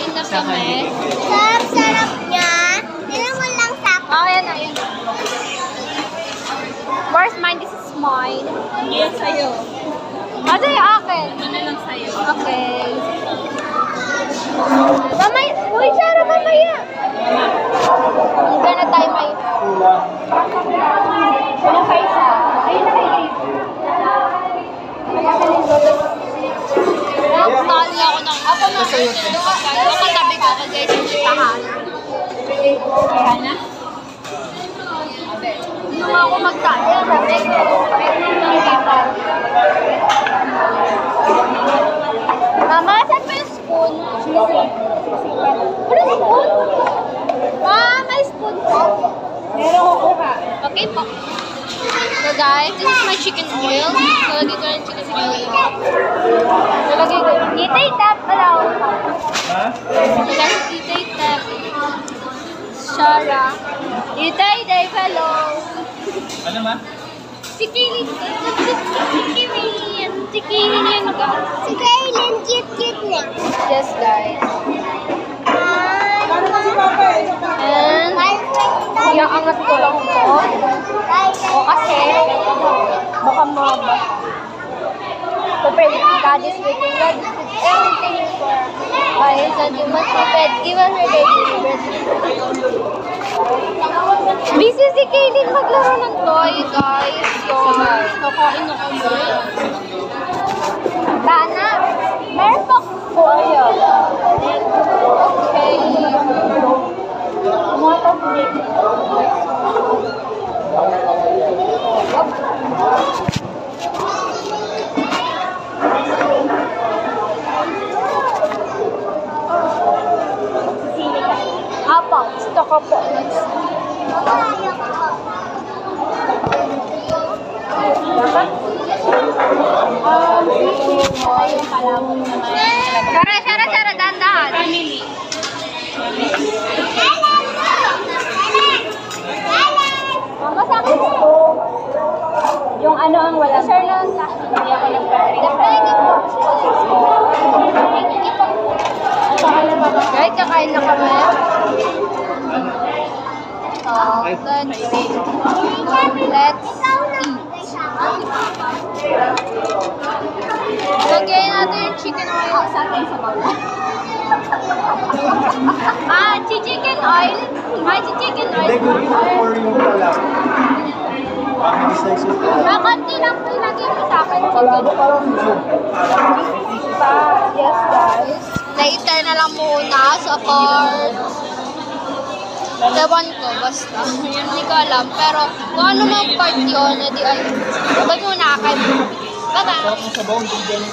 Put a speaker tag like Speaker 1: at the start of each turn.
Speaker 1: Kain na kami.
Speaker 2: Sarap niya. Tingnan mo lang sa akin.
Speaker 1: Oh, ayan na, ayan. Where's mine? This is mine.
Speaker 3: Yes, sa'yo.
Speaker 1: Ano yung akin?
Speaker 3: Ano lang sa'yo?
Speaker 1: Okay. Mamaya. Uy, Sarah, mamaya. Hanggang na tayo may... Walang kayo sa... Ayun na kayo. Nakakali ako ng... Ako na. Yung katabi ko ka guys, yung tahan.
Speaker 3: Kaya na?
Speaker 1: Nung ako magtali, sabi ko, Mama, saan pa yung spoon? Wala spoon? Ma, may spoon po.
Speaker 3: Meron ko kuha.
Speaker 1: Okay po. So guys, this is my chicken oil. Nalagay ko ng chicken oil. Nalagay ko. Itay tap, alaw.
Speaker 4: Ha?
Speaker 1: So guys, itay tap. Shara. Itay day, hello.
Speaker 4: Ano ma?
Speaker 1: Sikilin. Sikilin. Sikilin yan guys.
Speaker 2: Si Kaylin, cute niya.
Speaker 1: Yes guys.
Speaker 3: Paano na si Papa eh?
Speaker 1: And, iaangat ko lang to. O kasi, baka maba. Prepared daddy's waiting. Daddy's with everything for why said you must prepare. Give us her baby. Busy si Kaylin maglaro ng toy, guys. So, nakain na kami. Tana, meron pa ko. Okay. Motor break. Apa, gusto ko po. Sara, dandahan.
Speaker 3: Family.
Speaker 1: Mama, sa akin po.
Speaker 3: Yung ano ang wala.
Speaker 1: Share lang sa akin.
Speaker 3: Hindi ako nag-prepare.
Speaker 1: Guys, kakain na kami. So, let's eat. Lagyan natin yung chicken oil sa atin sa bawang. Chicken oil. Chicken oil.
Speaker 4: Hindi ko rin for yung pala. Family slice ito.
Speaker 1: Nakanti lang po ilagay mo sa akin.
Speaker 4: Palabo parang suso.
Speaker 1: Yes, guys. Later na lang muna sa part. Ewan ko, basta. Hindi ko alam. Pero kung ano mang part yun, edi ay, huwag muna kayo. Bye-bye.
Speaker 4: Sarap ng sabaw, hindi ganun.